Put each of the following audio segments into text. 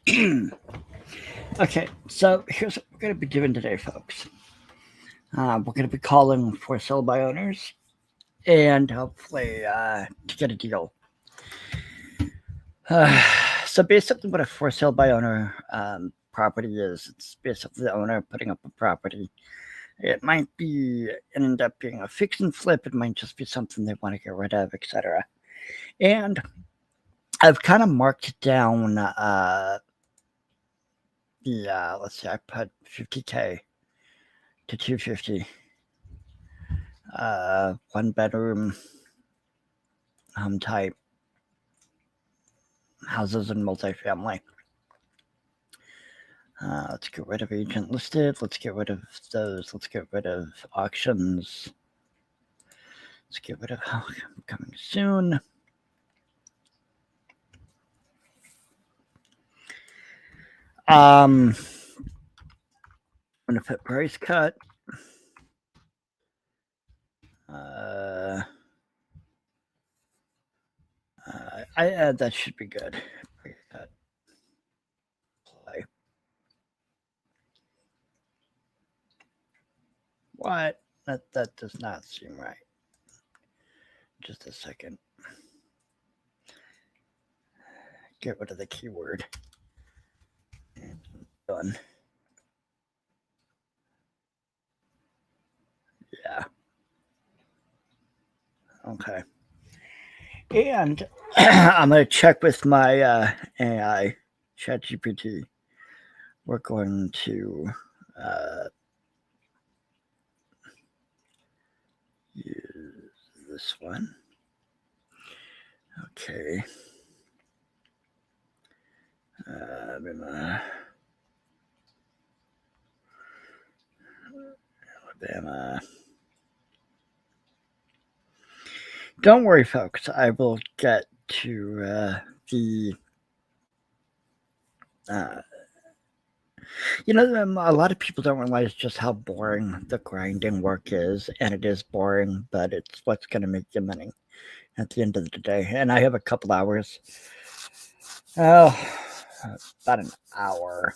Okay, so here's what we're going to be doing today, folks. We're going to be calling for sale by owners and hopefully to get a deal. Uh, so basically, what a for sale by owner property is, it's basically the owner putting up a property. It might be end up being a fix and flip. It might just be something they want to get rid of, etc. And I've kind of marked down the let's see, I put 50K to 250. 1 bedroom home type houses and multifamily. Let's get rid of agent listed. Let's get rid of those. Let's get rid of auctions. Let's get rid of coming soon. I'm gonna put price cut. That should be good. Price cut. Play. What? That does not seem right. Just a second. Get rid of the keyword. Done. Yeah. Okay. And I'm going to check with my AI, ChatGPT. We're going to use this one. Okay. Alabama. Don't worry, folks. I will get to the. A lot of people don't realize just how boring the grinding work is, and it is boring, but it's what's going to make you money at the end of the day. And I have a couple hours. Oh, about an hour.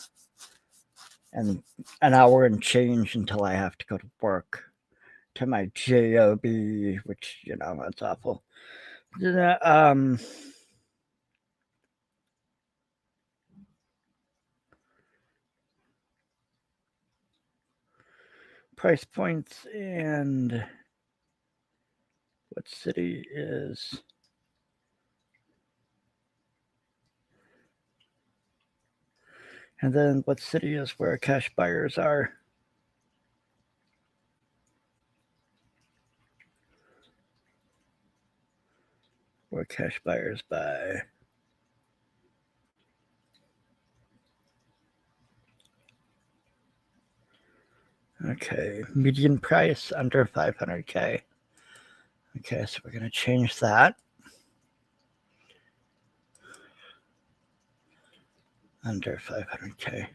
And an hour and change until I have to go to work to my job, which that's awful. Price points and what city is. And then what city is where cash buyers are. Where cash buyers buy. Okay, median price under 500K. Okay, so we're going to change that. Under 500K.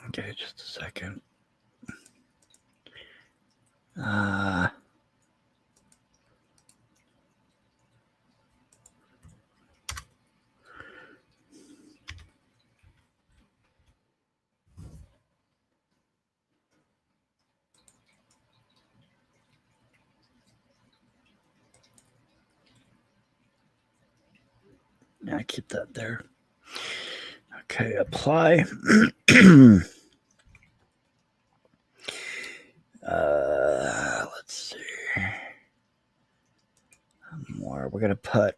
Okay, just a second. Yeah, keep that there. Okay, apply. Let's see. More. We're gonna put.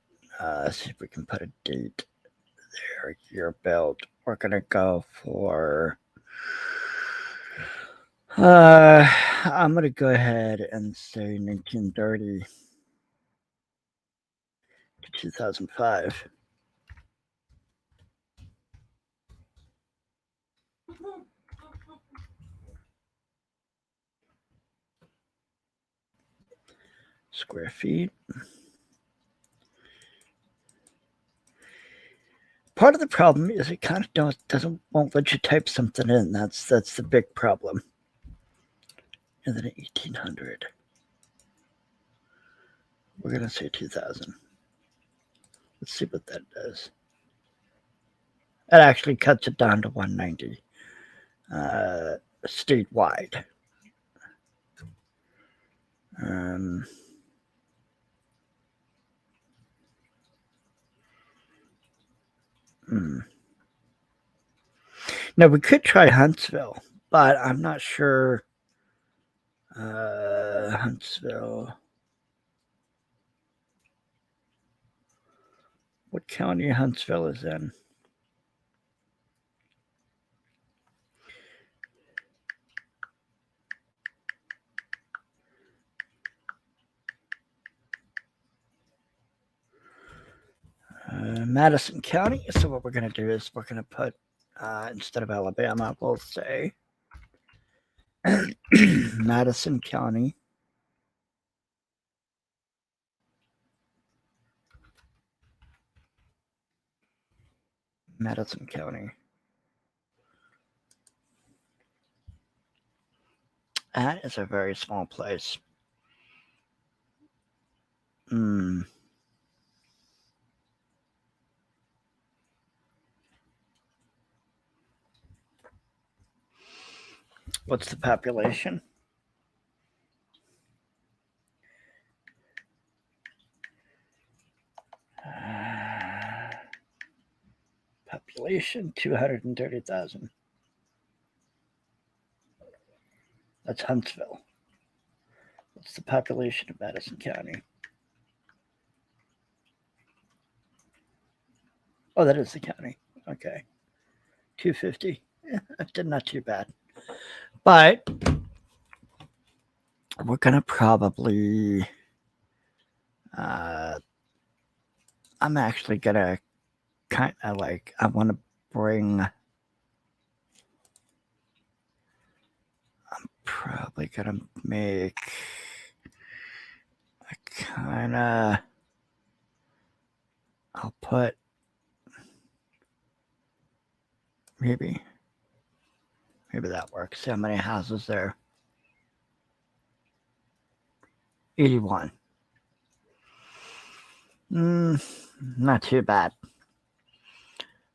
See if we can put a date there. Year built. We're gonna go for. I'm gonna go ahead and say 1930 to 2005. Square feet. Part of the problem is it kind of won't let you type something in. That's the big problem. and then 1800. We're going to say 2000. Let's see what that does. That actually cuts it down to 190 statewide. Um, hmm. Now, we could try Huntsville, but I'm not sure. Huntsville. What county Huntsville is in? Madison County. So what we're going to do is we're going to put, instead of Alabama, we'll say Madison County. Madison County. That is a very small place. Hmm. What's the population? Population 230,000. That's Huntsville. What's the population of Madison County? Oh, that is the county. Okay. 250. Yeah, not too bad. But we're going to probably. I'm actually going to kind of like. I want to bring. I'm probably going to make. A kind of. I'll put. Maybe that works. See how many houses there? 81. Not too bad.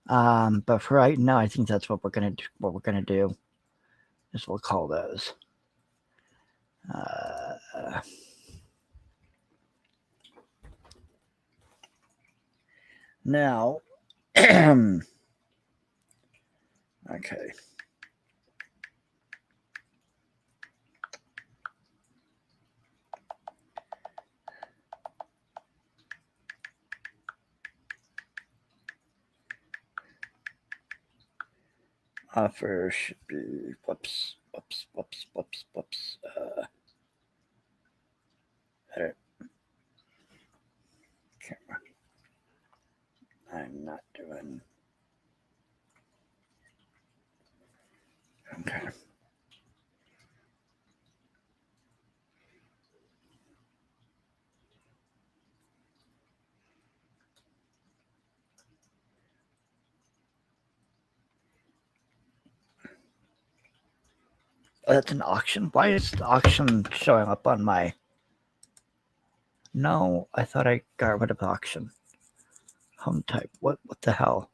But for right now, I think that's what we're gonna do. What we're gonna do is we'll call those. Now, okay. Offer should be whoops. Edit camera. I'm not doing. Okay. Oh, that's an auction. Why is the auction showing up on my? No, I thought I got rid of auction. Home type. What the hell?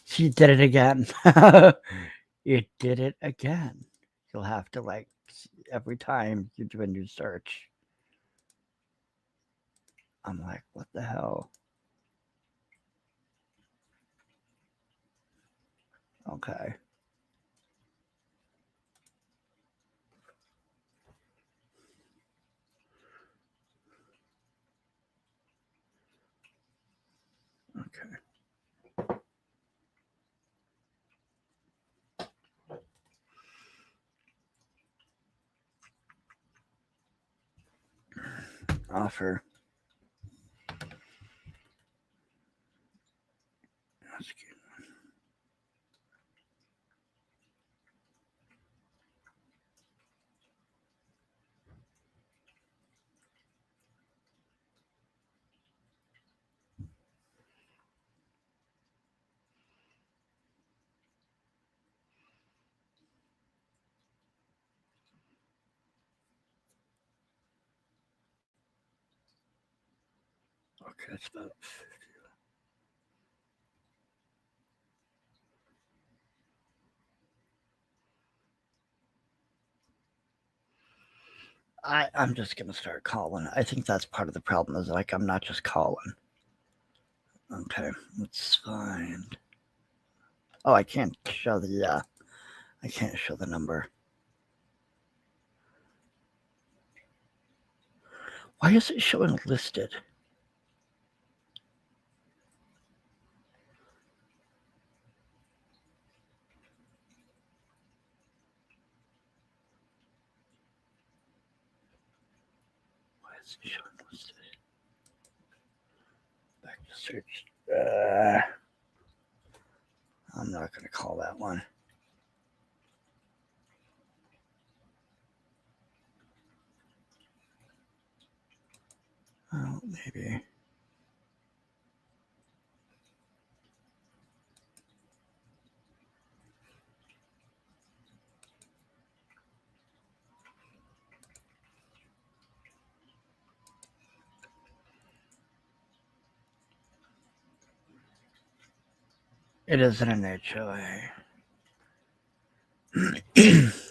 She did it again. It did it again. You'll have to like every time you do a new search. I'm like, what the hell? Okay. Okay. Offer. That's good. Okay, it's about. I'm just gonna start calling. I think that's part of the problem. Is like I'm not just calling. Okay, let's find. Oh, I can't show the. I can't show the number. Why is it showing listed? Why is it showing listed? Back to search. I'm not going to call that one. Oh, maybe. It isn't an HOA.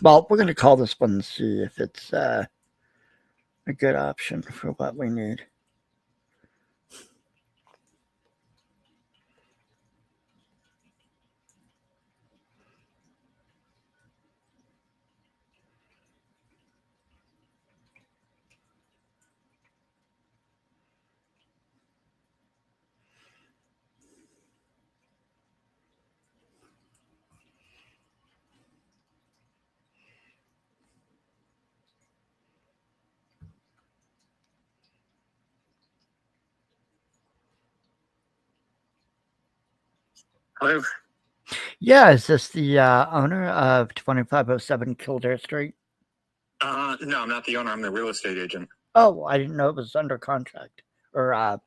Well, we're going to call this one and see if it's a good option for what we need. Hello. Yeah, is this the owner of 2507 Kildare Street? No, I'm not the owner. I'm the real estate agent. Oh, I didn't know it was under contract or on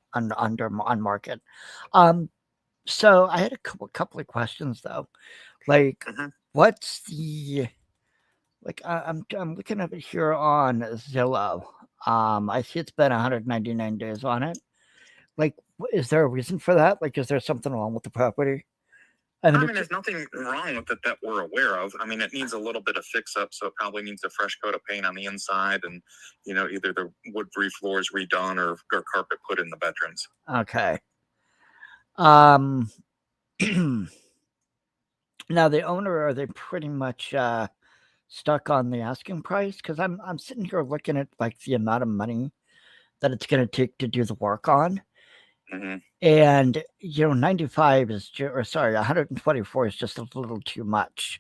market. So I had a couple of questions though. Like, what's the I'm looking at it here on Zillow. I see it's been 199 days on it. Like, is there a reason for that? Like, is there something wrong with the property? I mean, there's nothing wrong with it that we're aware of. I mean, it needs a little bit of fix up, so it probably needs a fresh coat of paint on the inside, and either the wood-free floors redone or carpet put in the bedrooms. Okay. Now the owner, are they pretty much stuck on the asking price? Because I'm sitting here looking at like the amount of money that it's going to take to do the work on. Mm-hmm. And 95 is, or sorry, 124 is just a little too much.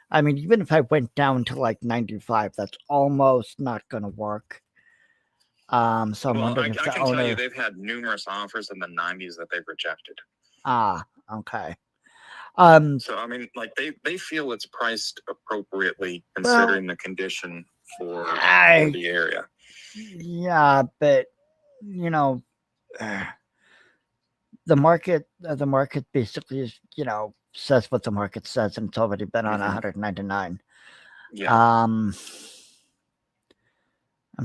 I mean, even if I went down to like 95, that's almost not going to work. So I'm wondering if I can tell you they've had numerous offers in the 90s that they've rejected. Okay. So I mean, like they feel it's priced appropriately considering the condition for the area. Yeah, but the market basically is, says what the market says, and it's already been on 199. Yeah. I'm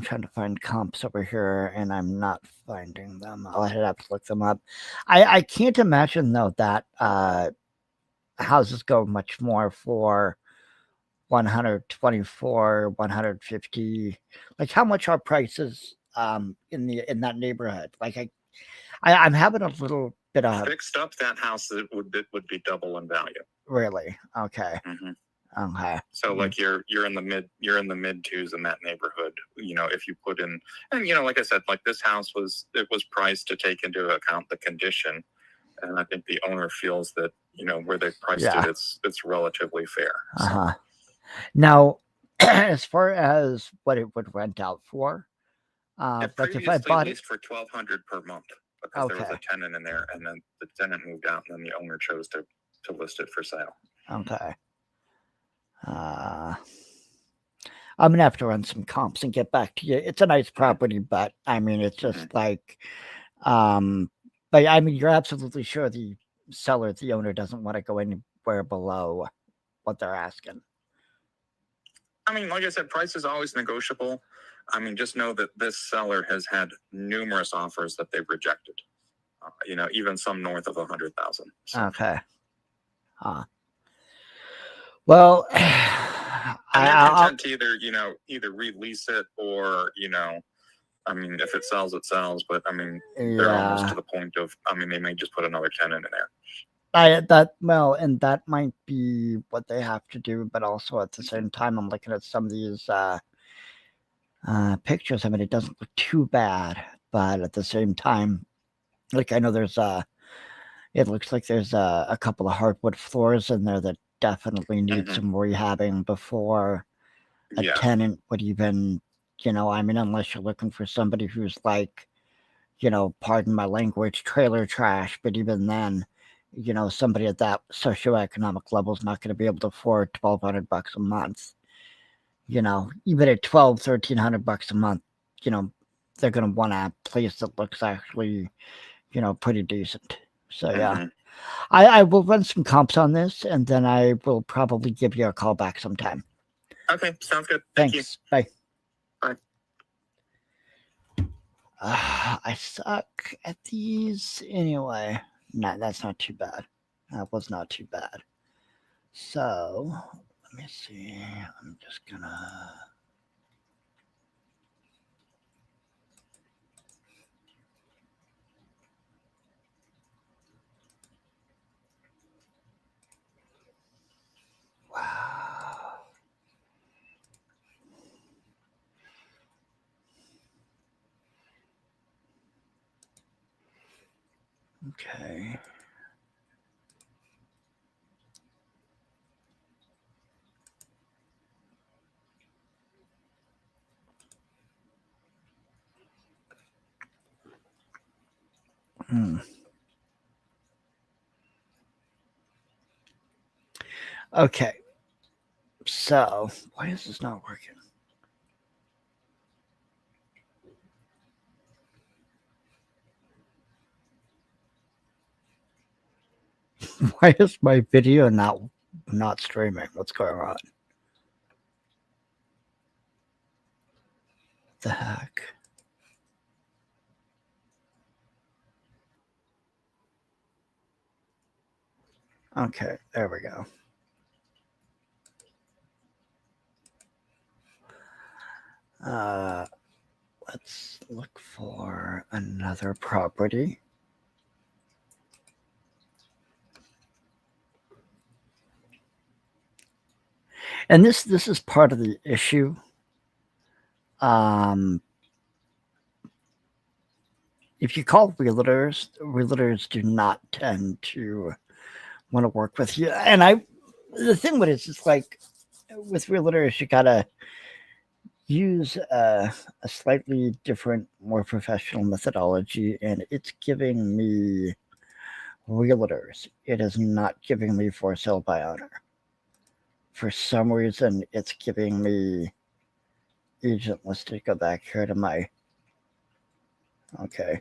trying to find comps over here, and I'm not finding them. I'll have to look them up. I can't imagine though that houses go much more for 124, 150. Like, how much are prices in that neighborhood? Like, I'm having a little bit of fixed up. That house would be double in value. Really? Okay. Okay. So like you're in the mid twos in that neighborhood. If you put in, and like I said, like this house was priced to take into account the condition, and I think the owner feels that where they priced it, it's relatively fair. So. Now, as far as what it would rent out for, like if I bought it for $1,200 per month, because there was a tenant in there, and then the tenant moved out, and then the owner chose to list it for sale. Okay. I'm gonna have to run some comps and get back to you. It's a nice property, but I mean, it's just like, but I mean, you're absolutely sure the seller, the owner, doesn't want to go anywhere below what they're asking. I mean, like I said, price is always negotiable. I mean, just know that this seller has had numerous offers that they've rejected. even some north of 100,000. So. Okay. Well, And they're content to either release it or, I mean, if it sells, it sells. But I mean, they're almost to the point of, I mean, they may just put another tenant in there. And that might be what they have to do, but also at the same time, I'm looking at some of these pictures. I mean, it doesn't look too bad, but at the same time, like I know there's it looks like there's a couple of hardwood floors in there that definitely need some rehabbing before a tenant would even, I mean, unless you're looking for somebody who's like, pardon my language, trailer trash, but even then, somebody at that socioeconomic level is not going to be able to afford $1,200 a month. Even at $1,300 a month, they're going to want a place that looks actually, pretty decent. So yeah, I will run some comps on this, and then I will probably give you a call back sometime. Okay, sounds good. Thanks. Bye. Bye. I suck at these anyway. No, that's not too bad. That was not too bad. So, let me see. I'm just gonna... Wow. Okay. Okay. So, why is this not working? Why is my video not streaming? What's going on? What the heck? Okay, there we go. Let's look for another property. And this is part of the issue. If you call realtors do not tend to want to work with you. And the thing with it is like with realtors, you gotta use a slightly different, more professional methodology, and it's giving me realtors. It is not giving me for sale by owner. For some reason, it's giving me agent. Let's take go back here to my... Okay.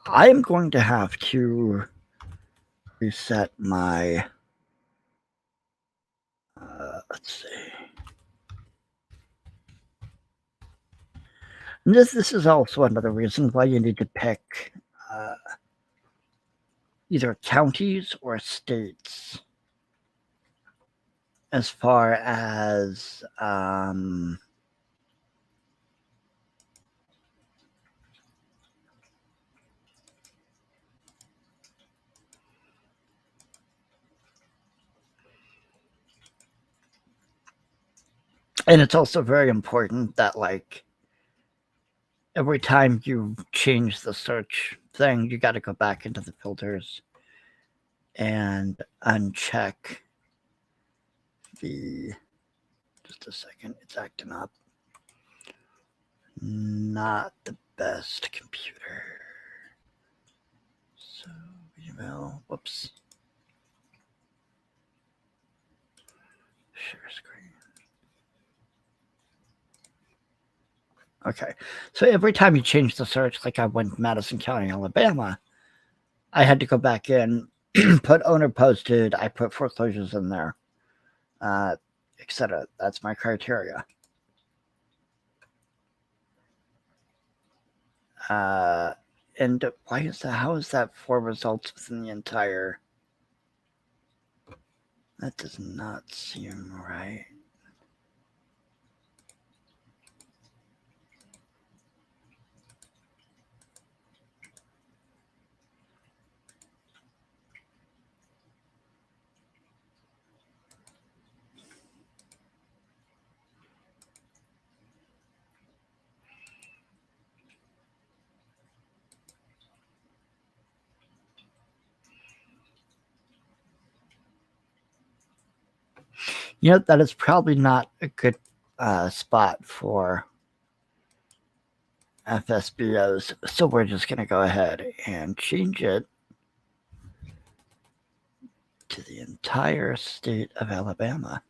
I'm going to have to reset my... let's see. And this is also another reason why you need to pick either counties or states as far as and it's also very important that like every time you change the search thing, you got to go back into the filters and uncheck the... Just a second, it's acting up. Not the best computer. So, email, whoops. Share screen. Okay, so every time you change the search, like I went Madison County, Alabama, I had to go back in, put owner posted, I put foreclosures in there, etc. That's my criteria. And why is that? How is that 4 results within the entire? That does not seem right. That is probably not a good spot for FSBOs. So we're just going to go ahead and change it to the entire state of Alabama.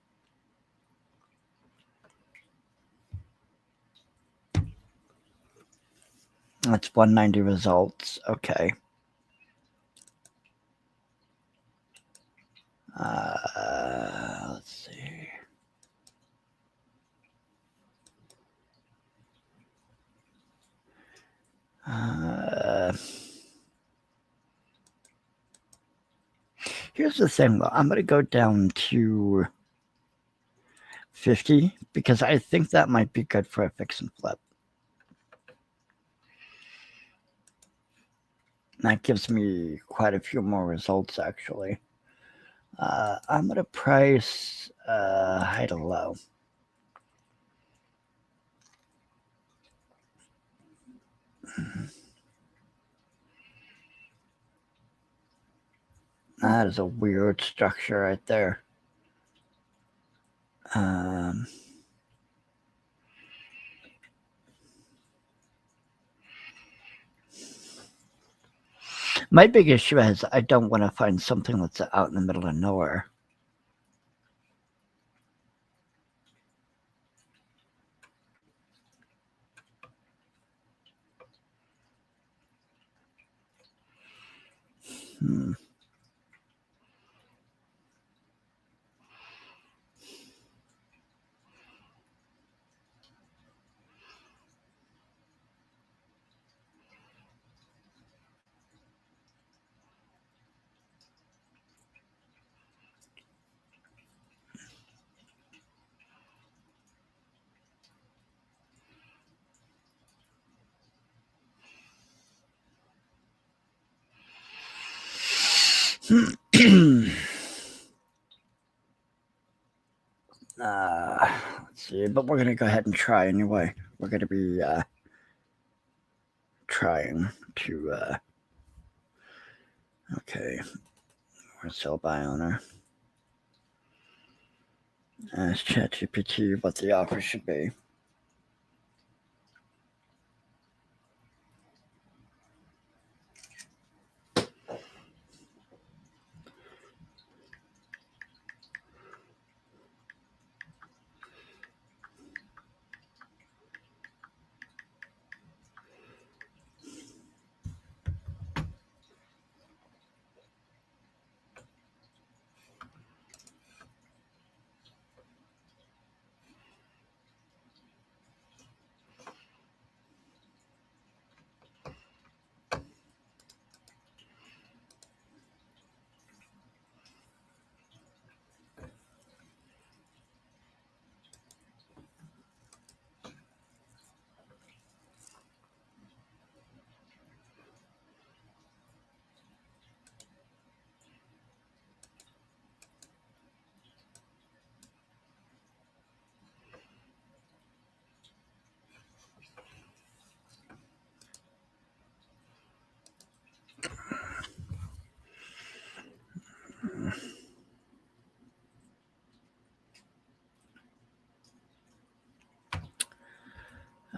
That's 190 results. Okay. Let's see. Here's the thing, though. I'm going to go down to 50 because I think that might be good for a fix and flip. That gives me quite a few more results, actually. I'm going to price high to low. That is a weird structure right there. My big issue is I don't want to find something that's out in the middle of nowhere. Hmm. Let's see, but we're going to go ahead and try anyway. We're going to be trying to. Okay, we're sell by owner. Ask ChatGPT what the offer should be.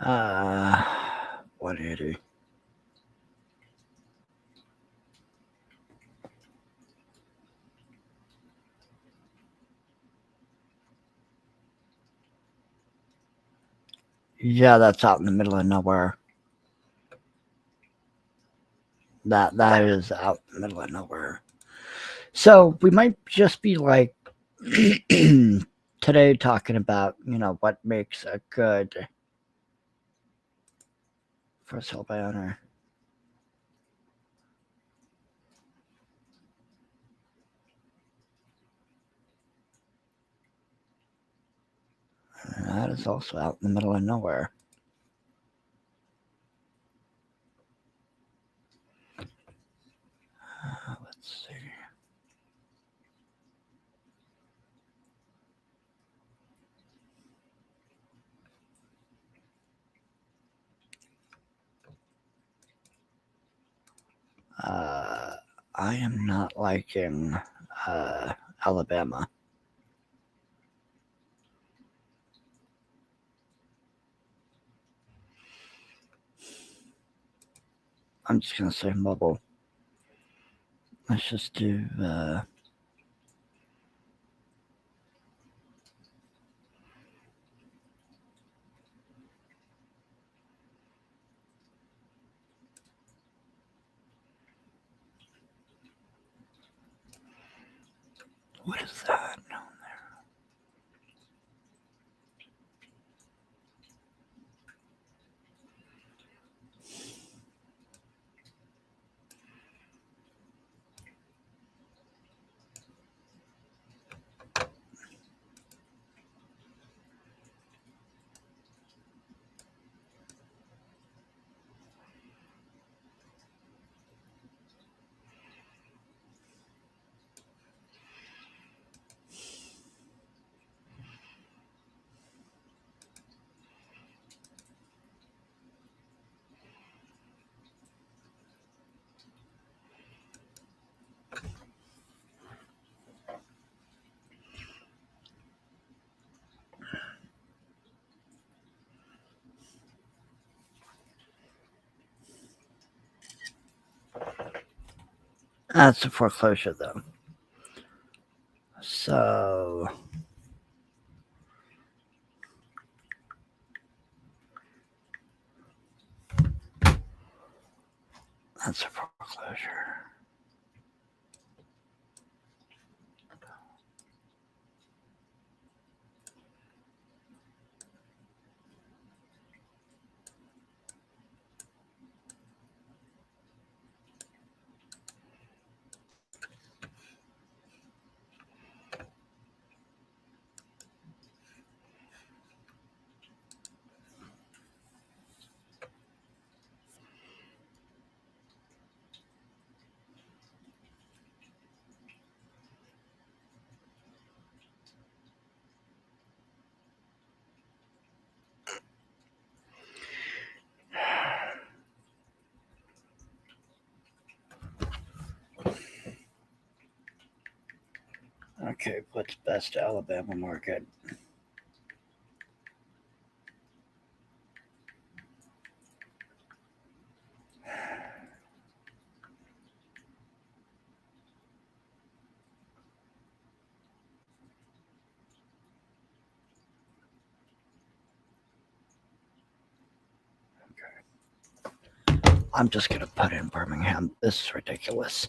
Uh, 180. Yeah, that's out in the middle of nowhere. That is out in the middle of nowhere. So we might just be like today talking about what makes a good For sale by owner. And that is also out in the middle of nowhere. Let's see. I am not liking Alabama. I'm just going to say mobile. Let's just do what is that? That's a foreclosure, though. So that's a foreclosure. Okay, what's best Alabama market? I'm just going to put in Birmingham. This is ridiculous.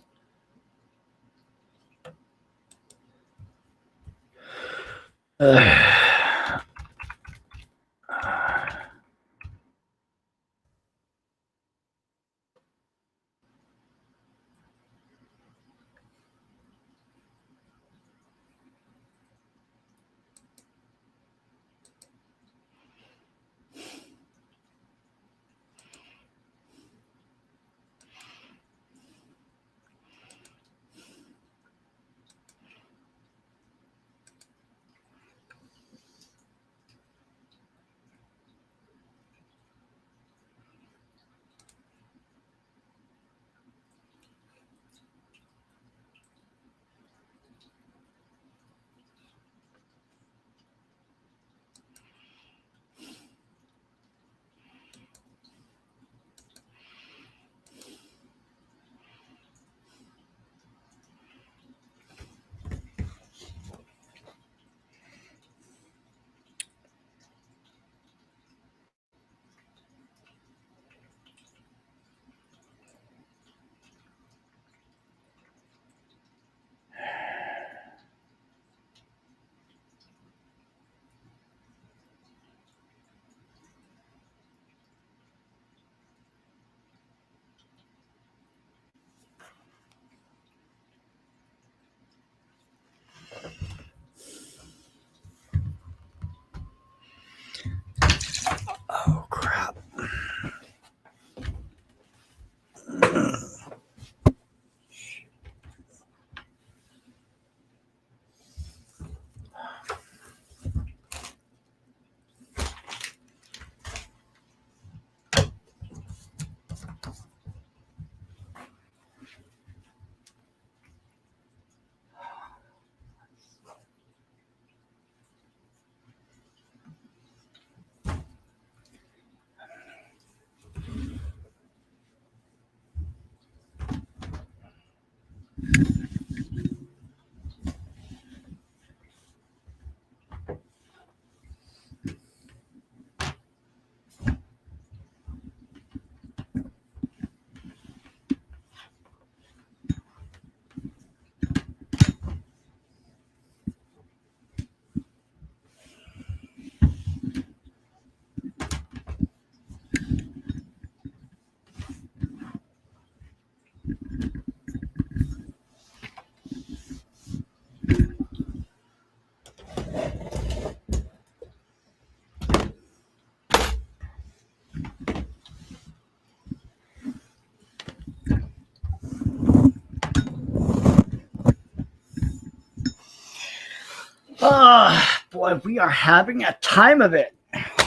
boy, we are having a time of it,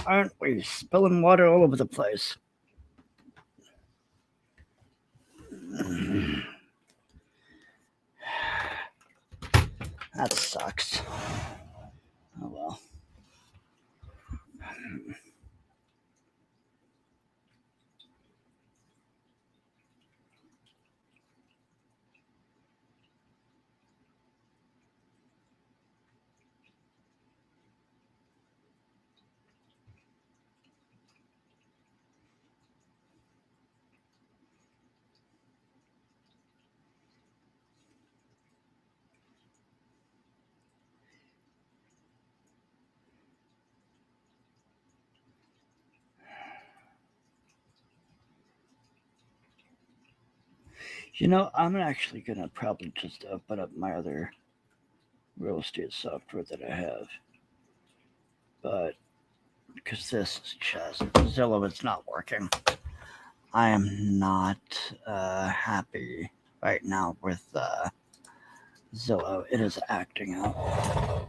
aren't we? Spilling water all over the place. That sucks. Oh well. I'm actually gonna probably just open up my other real estate software that I have, but because this is just Zillow is not working. I am not happy right now with Zillow. It is acting out.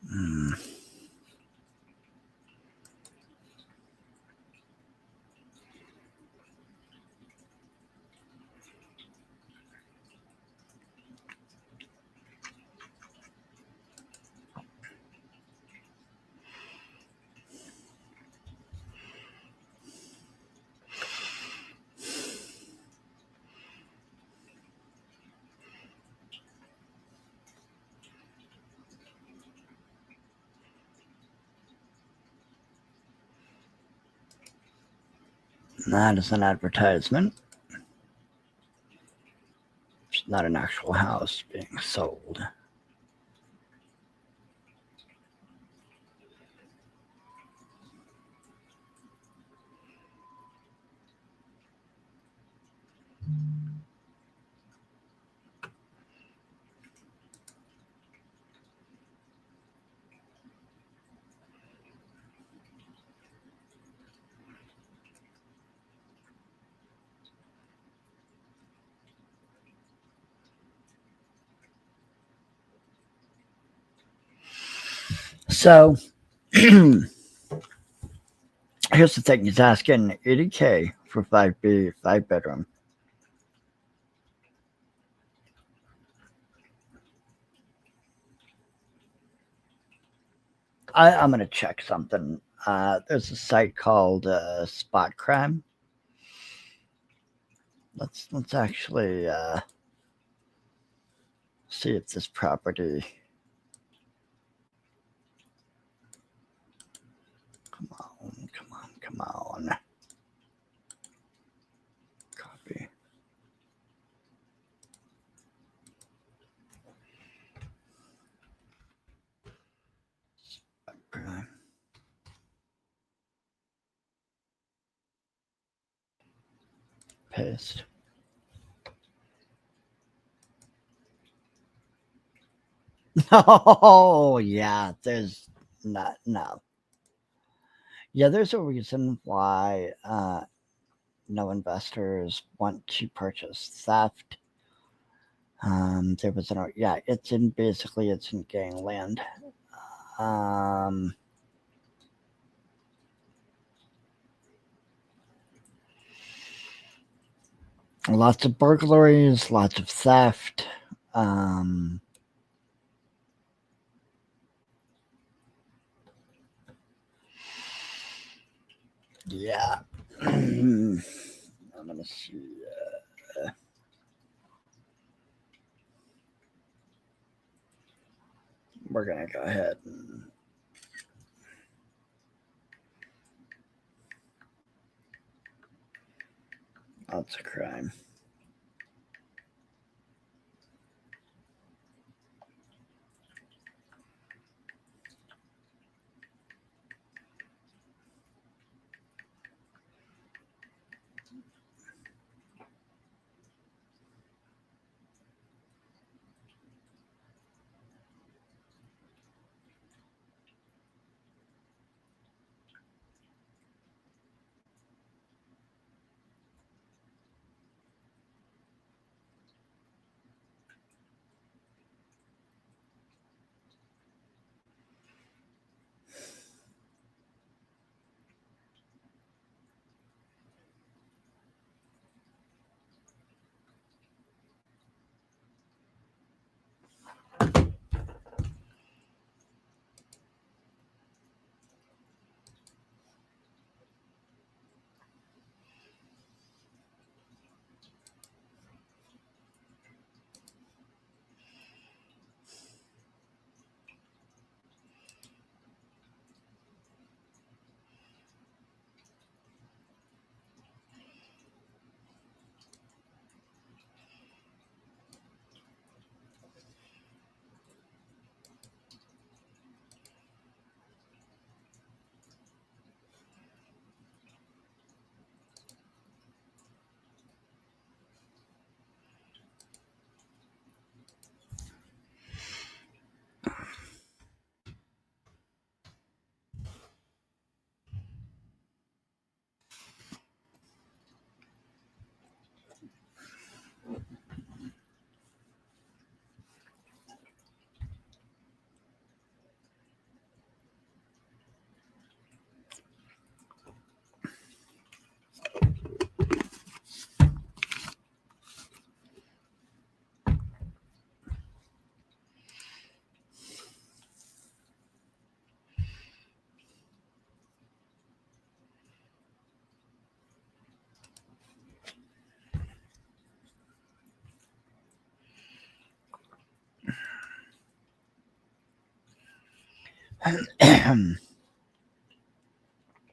Hmm. That is an advertisement. It's not an actual house being sold. So here's the thing: he's asking $80K for 5B, 5 bedroom. I'm gonna check something. There's a site called Spot Crime. Let's actually see if this property. Come on, come on, come on. Copy. Spot Crime. Paste. Oh yeah, there's not no. Yeah, there's a reason why no investors want to purchase theft. There was an yeah, it's in gangland. Um, Lots of burglaries, lots of theft. Um, yeah. I'm gonna see. We're gonna go ahead and that's a crime.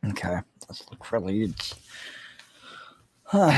Okay, let's look for leads. Hmm.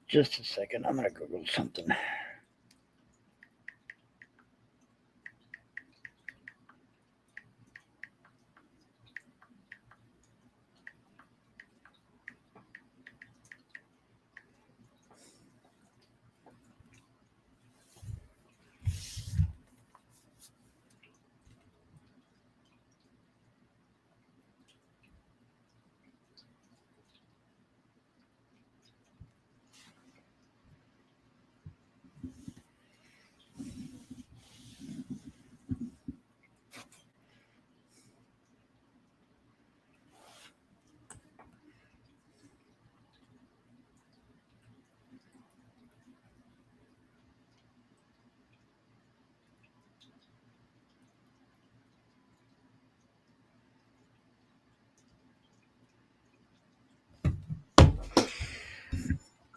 Just a second. I'm gonna Google something.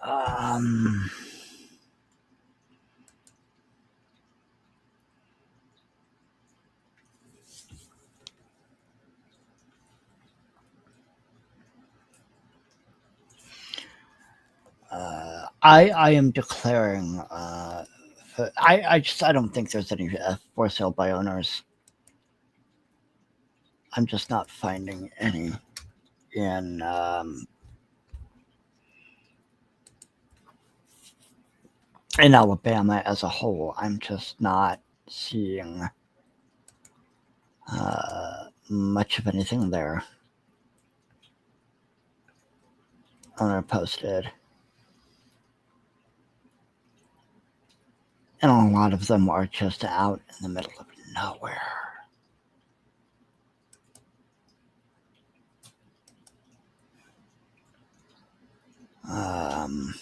Um. I am declaring. I don't think there's any for sale by owners. I'm just not finding any in in Alabama as a whole. I'm just not seeing much of anything there. Owner posted, and a lot of them are just out in the middle of nowhere. Um,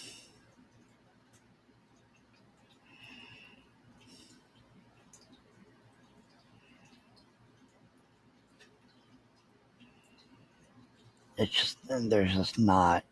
it's just there's just not.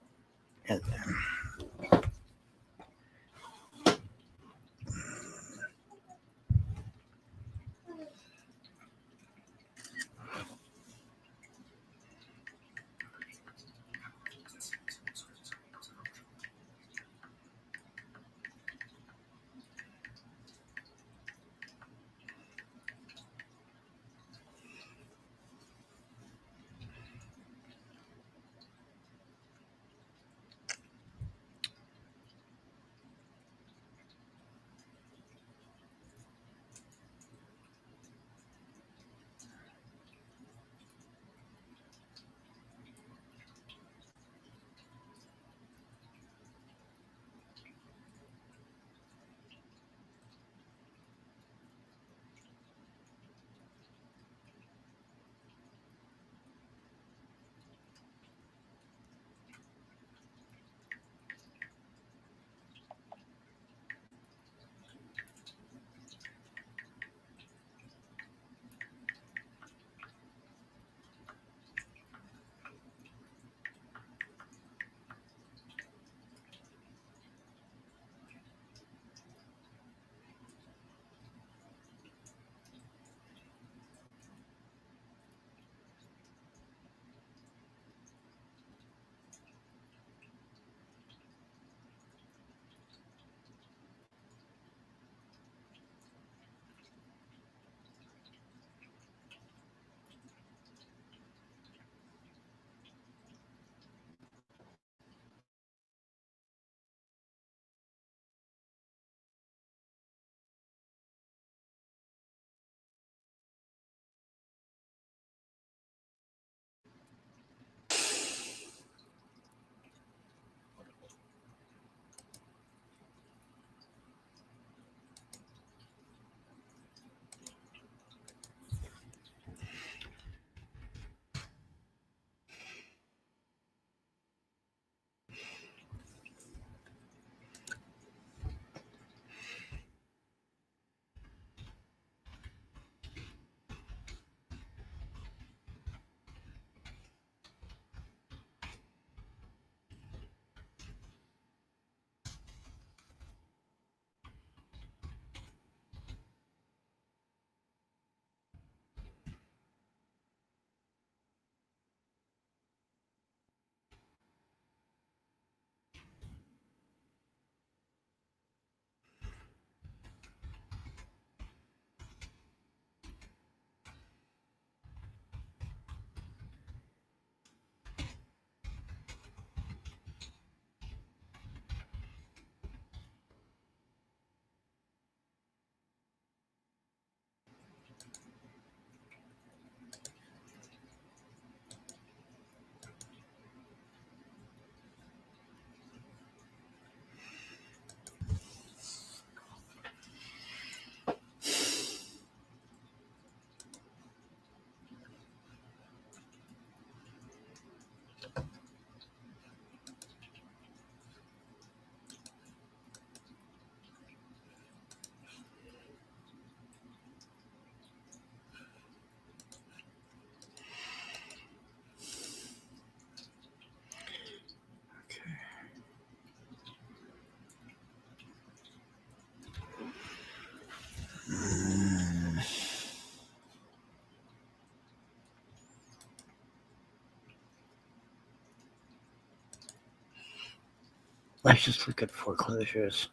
Let's just look at foreclosures.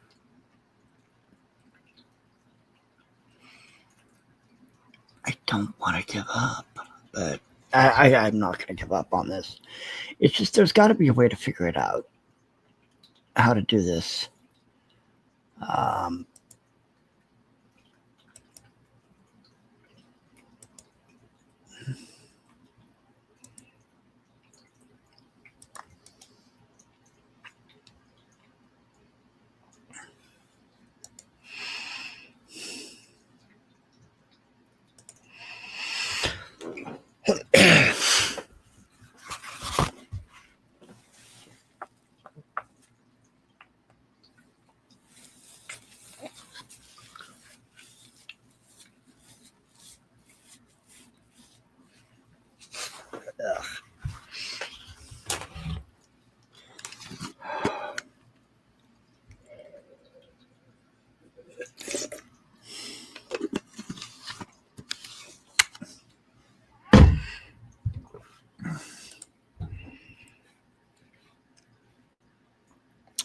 I don't want to give up, but I'm not going to give up on this. It's just there's got to be a way to figure it out, how to do this. Um,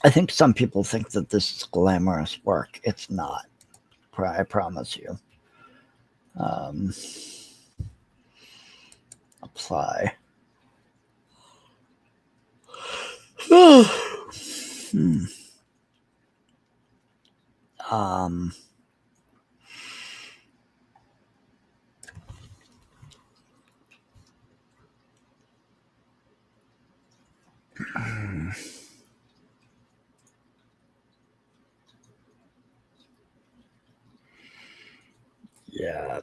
I think some people think that this is glamorous work. It's not. I promise you. Um, apply. Hmm. Um, yeah.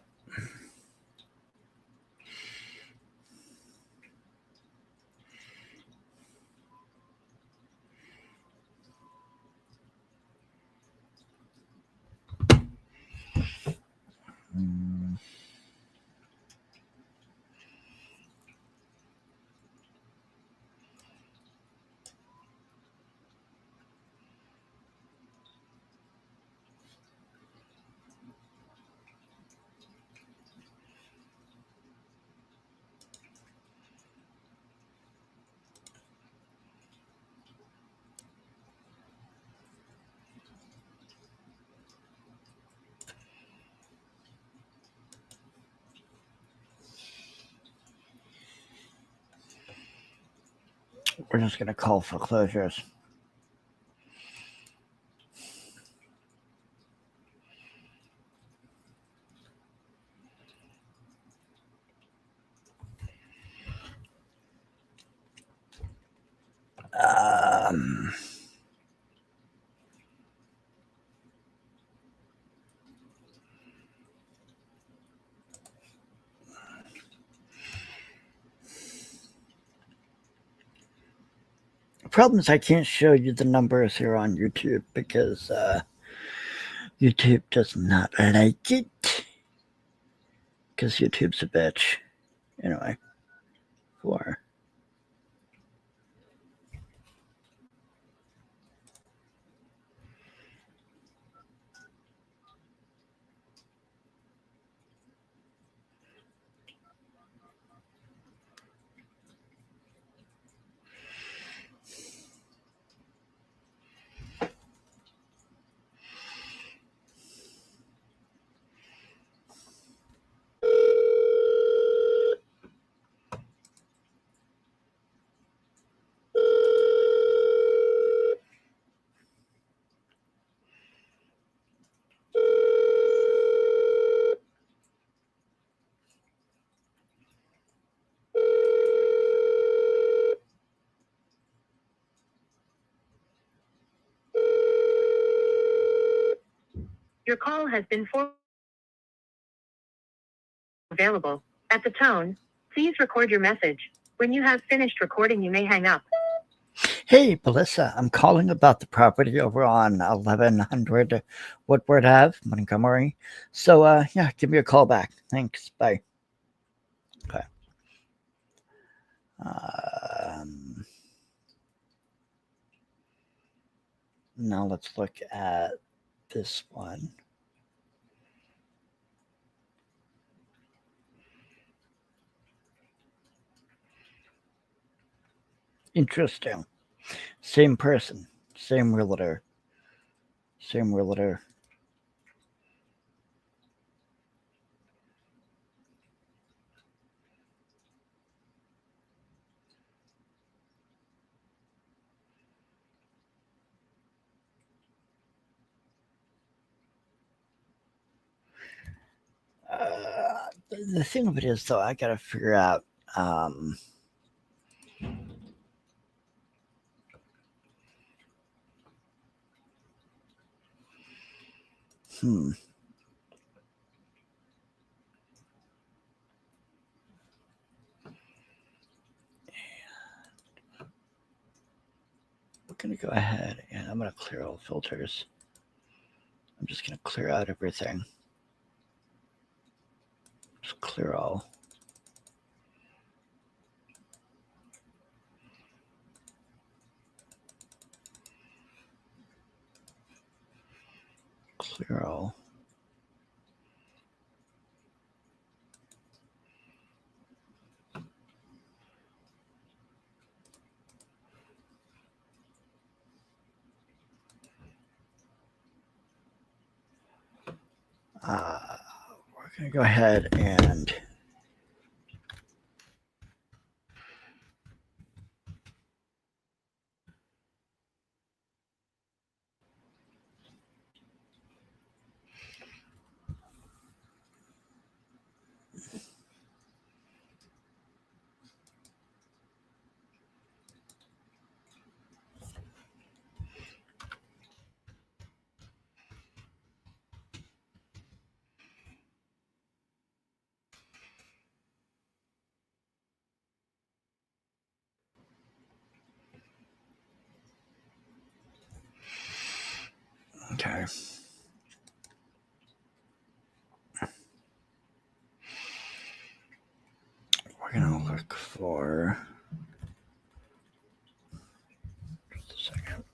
Hmm. We're just going to call foreclosures. Um, the problem is I can't show you the numbers here on YouTube because YouTube does not like it. Because YouTube's a bitch. Anyway, 4. Your call has been available. At the tone, please record your message. When you have finished recording, you may hang up. Hey, Melissa, I'm calling about the property over on 1100 Woodward Ave, Montgomery. So, yeah, give me a call back. Thanks. Bye. Okay. Now let's look at this one. Interesting. Same person. Same realtor. Same realtor. The thing of it is, though, I got to figure out. Hmm. We're going to go ahead and I'm going to clear all filters. I'm just going to clear out everything. Just clear all. Clear all. We're going to go ahead and okay. We're going to look for just a second.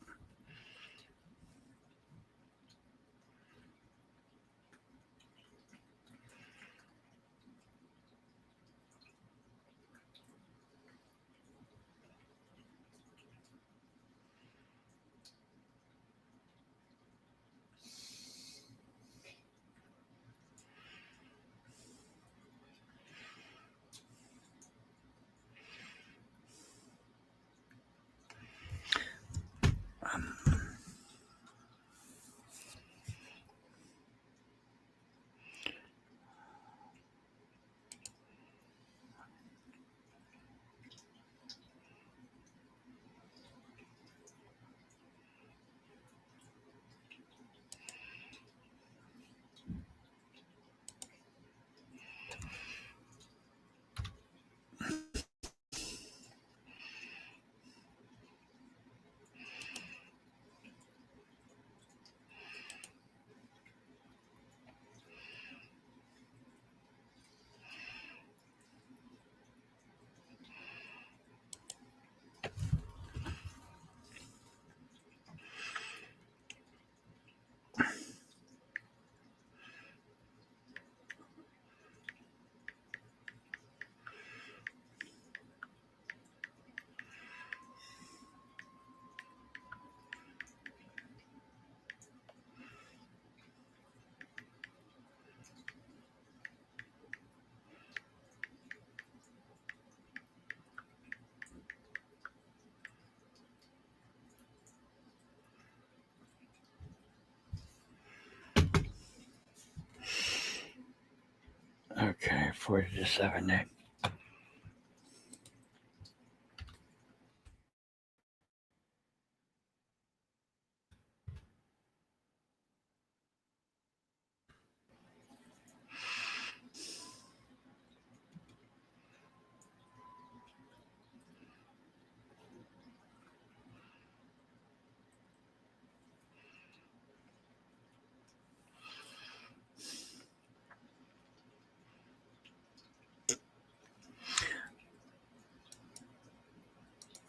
Okay, 40 to 70.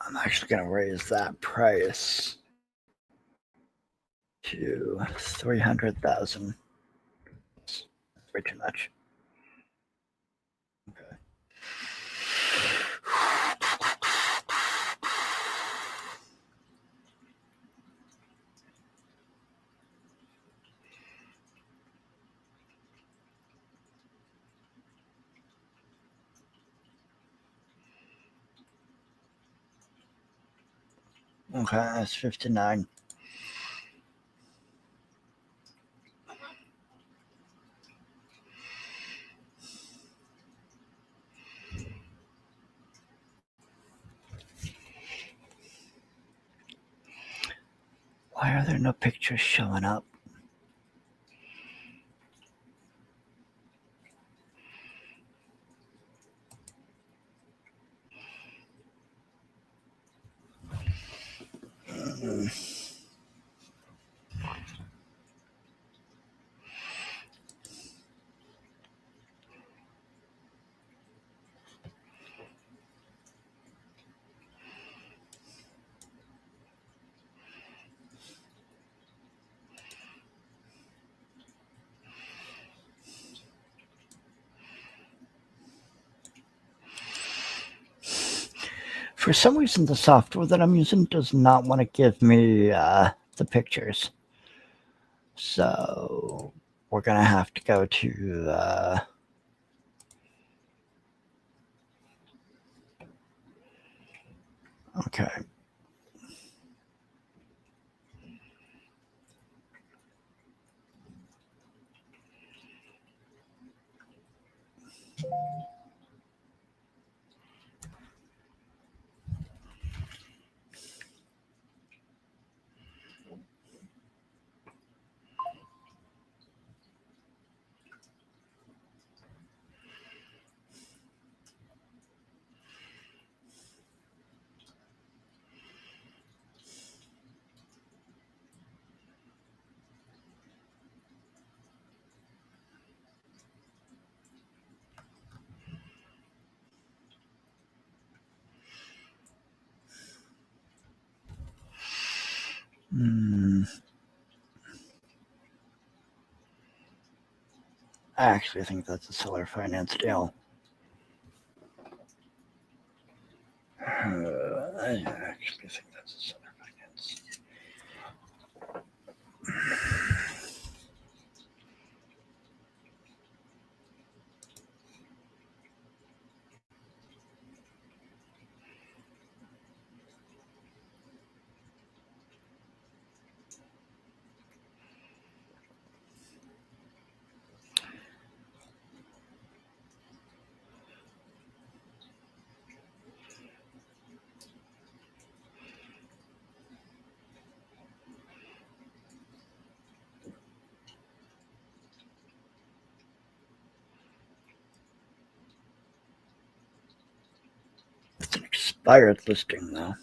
I'm actually going to raise that price to 300,000. That's way too much. Okay. Okay, that's 59. Why are there no pictures showing up? For some reason, the software that I'm using does not want to give me the pictures. So we're going to have to go to... okay. I actually think that's a seller finance deal. I actually think that's a seller finance. It's an expired listing, though.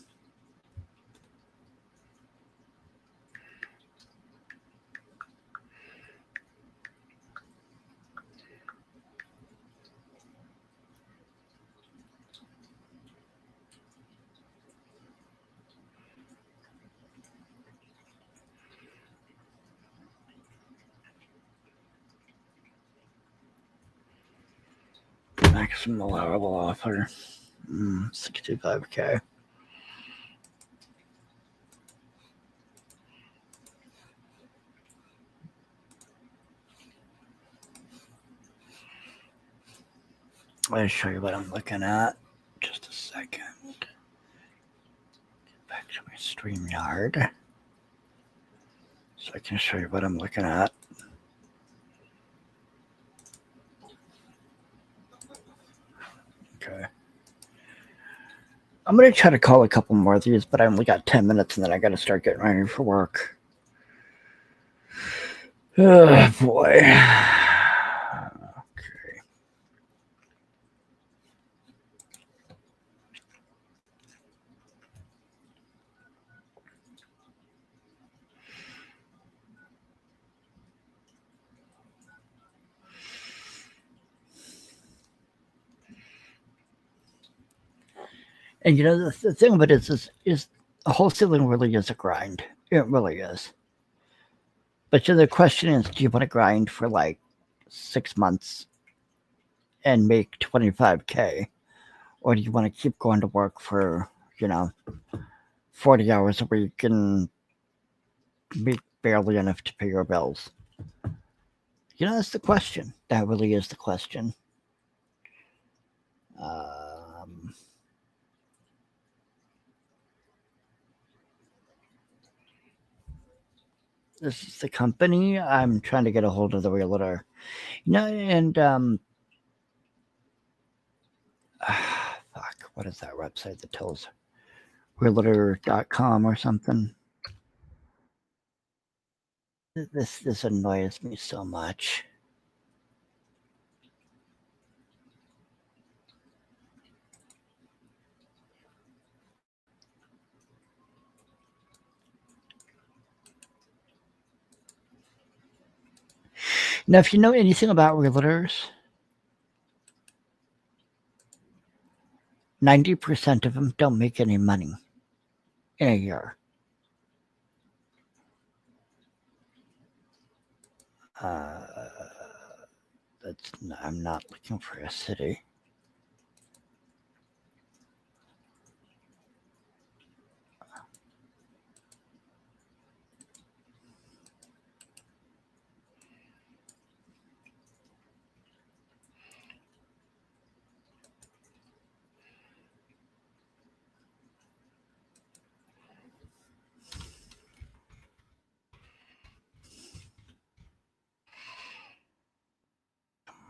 Maximum allowable offer, 65K. I'll show you what I'm looking at. Just a second. Get back to my StreamYard so I can show you what I'm looking at. Okay. I'm going to try to call a couple more of these, but I only got 10 minutes and then I got to start getting ready for work. Oh, boy. Okay. And you know, the thing of it is wholesaling really is a grind. It really is. But you know, the question is, do you want to grind for like 6 months and make 25K? Or do you want to keep going to work for, 40 hours a week and make barely enough to pay your bills? You know, that's the question. That really is the question. This is the company. I'm trying to get a hold of the realtor. And fuck, what is that website that tells realtor.com or something? This annoys me so much. Now, if you know anything about realtors, 90% of them don't make any money in a year. I'm not looking for a city.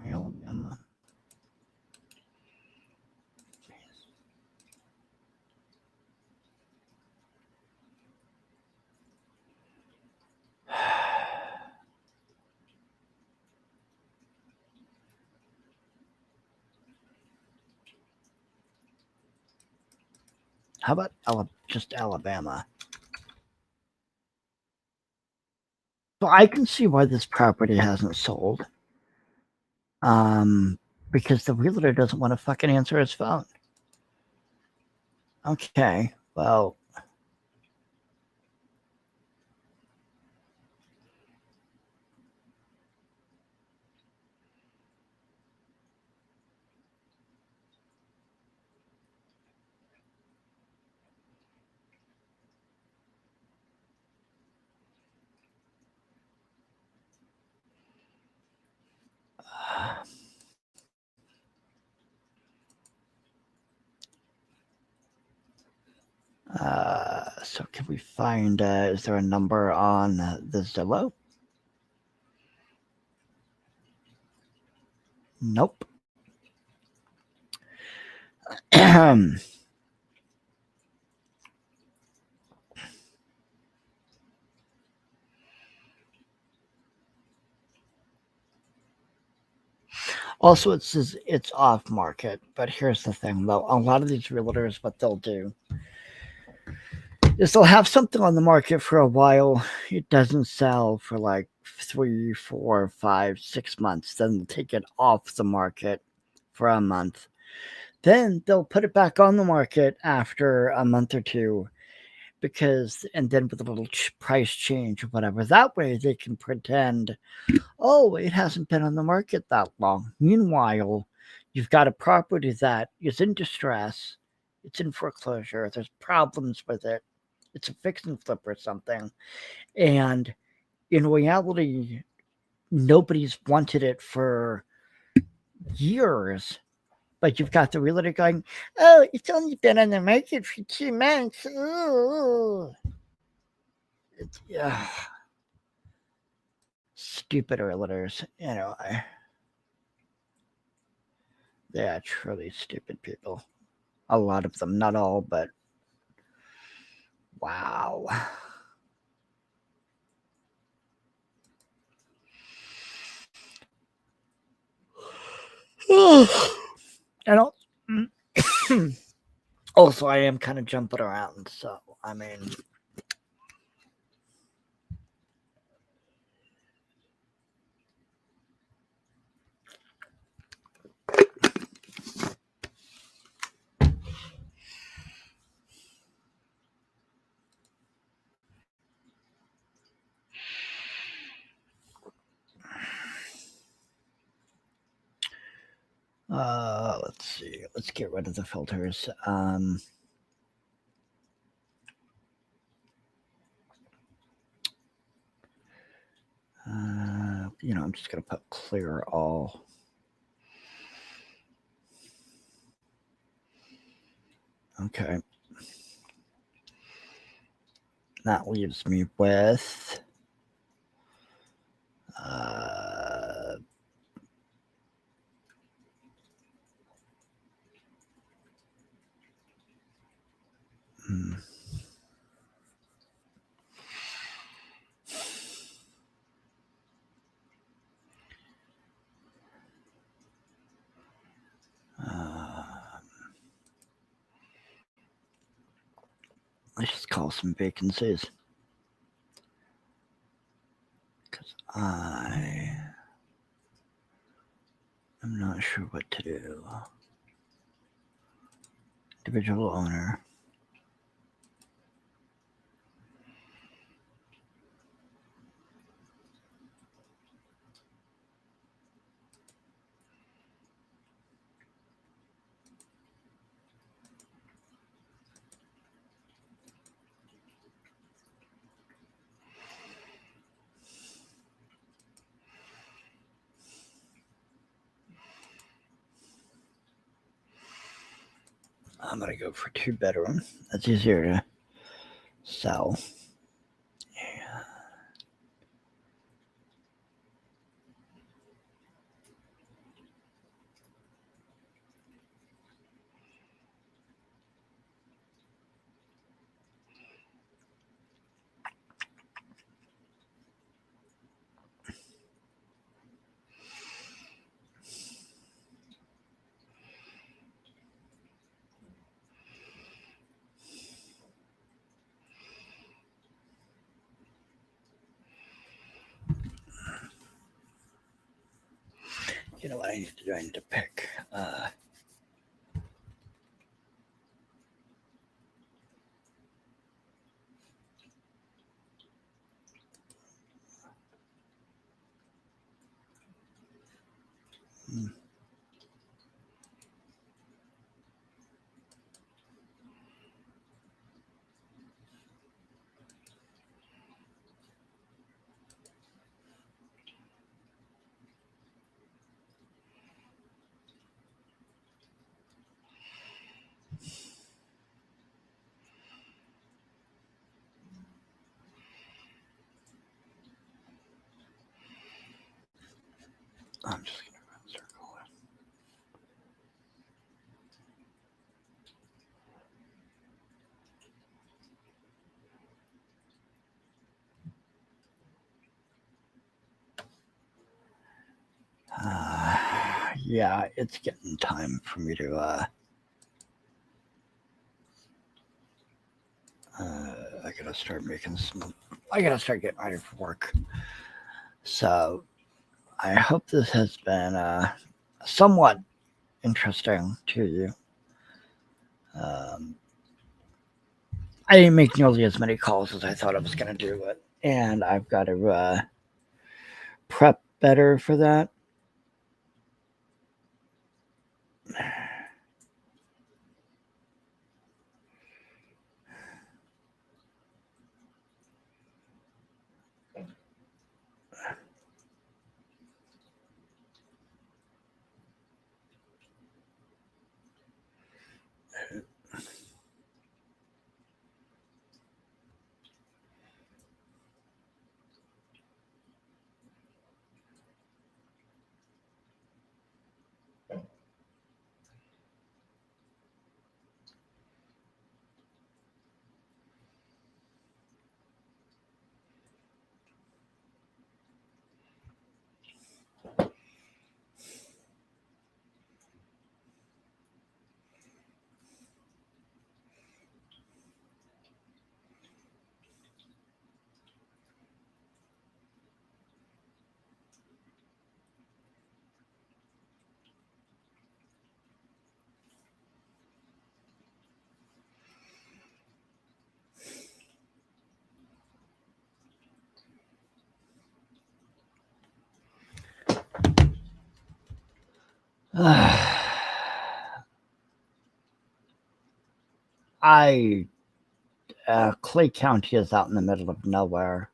Alabama. How about just Alabama? So I can see why this property hasn't sold. Because the realtor doesn't want to fucking answer his phone. Okay, well. So can we find, is there a number on the Zillow? Nope. Also, it says it's off market, but here's the thing though. A lot of these realtors, what they'll do is they'll have something on the market for a while. It doesn't sell for like 3, 4, 5, 6 months. Then they'll take it off the market for a month. Then they'll put it back on the market after a month or two and then with a little price change or whatever. That way they can pretend, oh, it hasn't been on the market that long. Meanwhile, you've got a property that is in distress. It's in foreclosure. There's problems with it. It's a fix and flip or something. And in reality, nobody's wanted it for years. But you've got the realtor going, oh, it's only been on the market for 2 months. Ooh. Yeah. Stupid realtors. They are truly stupid people. A lot of them, not all, but wow. I don't. Also, I am kind of jumping around, so I mean. Let's see. Let's get rid of the filters. I'm just gonna put clear all. Okay. That leaves me with Let's just call some vacancies. Because I am not sure what to do. Individual owner. I'm going to go for 2-bedroom. That's easier to sell. You know what I need to do? I need to pick. I'm just going to run circle. Yeah, it's getting time for me to I gotta start making some. I gotta start getting ready for work. So I hope this has been somewhat interesting to you. I didn't make nearly as many calls as I thought I was gonna do, and I've got to prep better for that. Clay County is out in the middle of nowhere.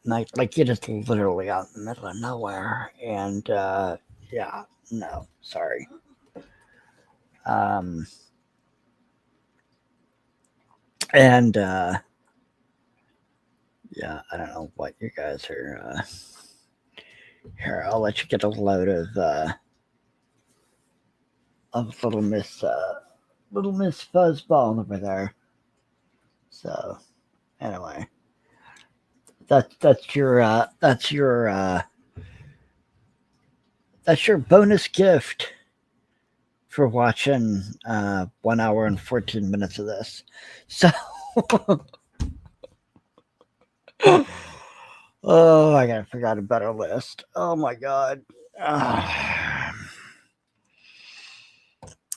Like it is literally out in the middle of nowhere, and yeah, no, sorry. And yeah, I don't know what you guys are. Here, I'll let you get a load of little Miss Fuzzball over there. So anyway, that's your bonus gift for watching 1 hour and 14 minutes of this. So, oh, I gotta figure out a better list. Oh my god.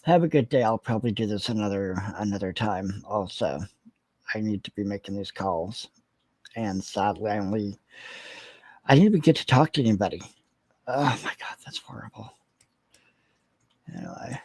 Have a good day. I'll probably do this another time. Also, I need to be making these calls, and sadly, I didn't even get to talk to anybody. Oh my god, that's horrible. Anyway.